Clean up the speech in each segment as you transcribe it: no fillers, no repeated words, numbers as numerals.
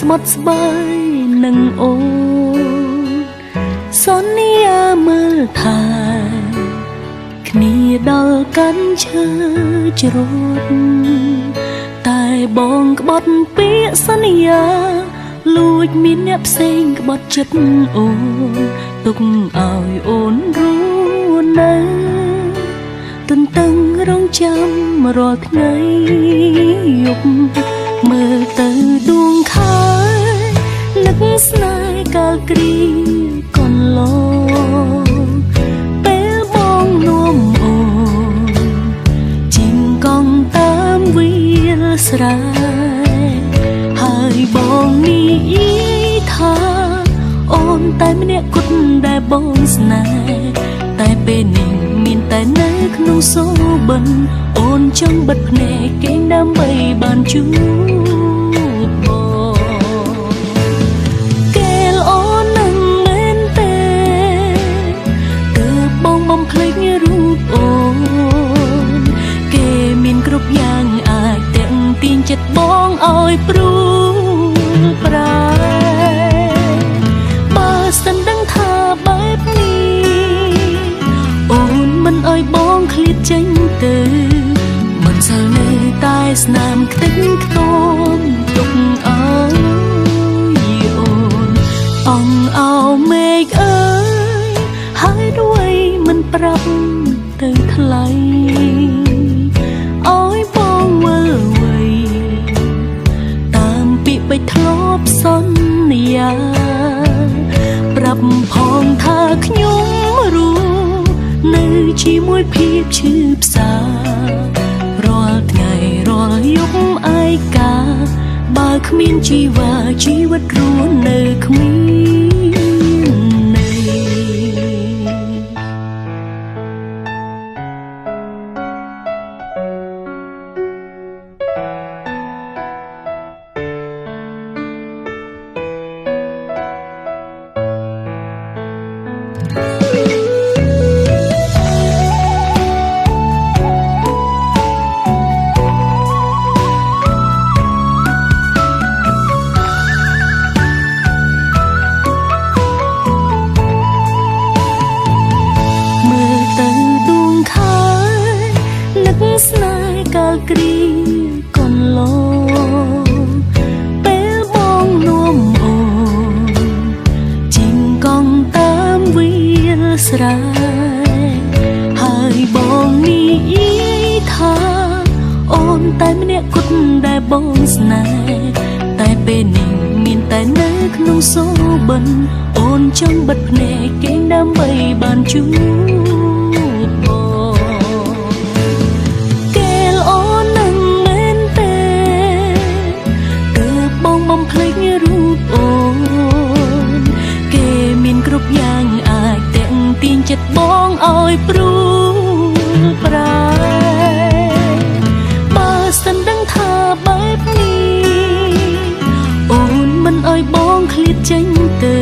ស្បត់ស្បើយនឹងអូនសន្យាមើលថែគ្នាដល់កាន់ឈើជ្រត់តែបងក្បត់ពាក្យសន្យាលួចមានអ្នកផ្សេងក្បត់ចិត្តអូនទុកឲ្យអូនรู้នៅទន្ទឹងរងចាំរាល់ថ្ងៃយប់មើលទៅដួងខែនឹកស្នេហ៍កាលគ្រាកន្លងពេលបងនាំអូនជីងកង់តាមវាលស្រែហើយបងនេះថាអូនតែម្នាក់គត់ដែលបងស្នេហ៍តែពេលនេះមានតែនៅក្នុងសូបិនអូនចង់បិទភ្នែកគេដើម្បីបានជួបបងគេល្អណាស់មែនទេទើបបងបំភ្លេចរូបអូនគេមានគ្រប់យ៉ាងអាចទាក់ទាញចិត្តបងឲ្យព្រួលប្រែបើសិនដឹងថាបែបនេះអូនមិនឲ្យបងឃ្លាតចេញទៅមិនសិលនៅតែស្នាមខ្ទេចខ្ទាំទុកឲ្យអូនអងអោមេឃអើយហើយด้วยមិនប្រាប់ទៅថ្លៃឲ្យបងមើលវ័យតាមពាក្យពេចន៍ធ្លាប់សន្យាប្រាប់ផងថាខ្ញុំรู้នៅជាមួយភាពឈឺផ្សារាល់ថ្ងៃរាល់យប់ឯកាបើគ្មានជីវ៉ាជីវិតរស់នៅគ្មានន័យស្នេហ៍កាលគ្រាកន្លងពេលបងនាំអូនជីងកង់តាមវាលស្រែហើយបងនេះថាអូនតែម្នាក់គត់ដែលបងស្នេហ៍តែពេលនេះមានតែនៅក្នុងសូបិនអូនចង់បិទភ្នែកគេដើម្បីបានជួបគ្រប់យ៉ាងអាចទាក់ទាញចិត្តបងឲ្យព្រួលប្រែបើសិនដឹងថាបែបនេះអូនមិនឲ្យបងឃ្លាតចេញទៅ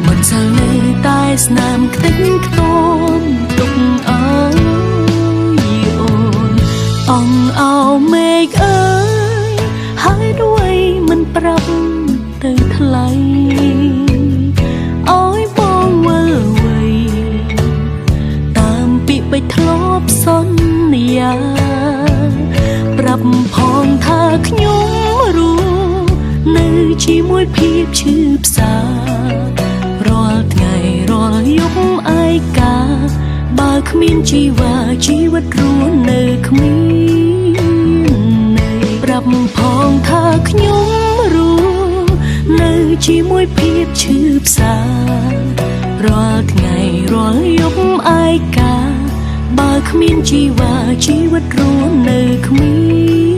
មិនសិលនៅតែស្នាមខ្ទេចខ្ទាំទុកឲ្យអូនអងអោមេឃអើយហើយด้วยមិនប្រាប់ទៅថ្លៃពេចន៍ធ្លាប់សន្យាប្រាប់ផងថាខ្ញុំรู้នៅជាមួយភាពឈឺផ្សារាល់ថ្ងៃរាល់យប់ឯកាបើគ្មានជីវ៉ាជីវិតរស់នៅគ្មានន័យប្រាប់ផងថាខ្ញុំรู้នៅជាមួយភាពឈឺផ្សារាល់ថ្ងៃរាល់យប់ឯកាបើគ្មានជីវ៉ាជីវិតរស់នៅគ្មាន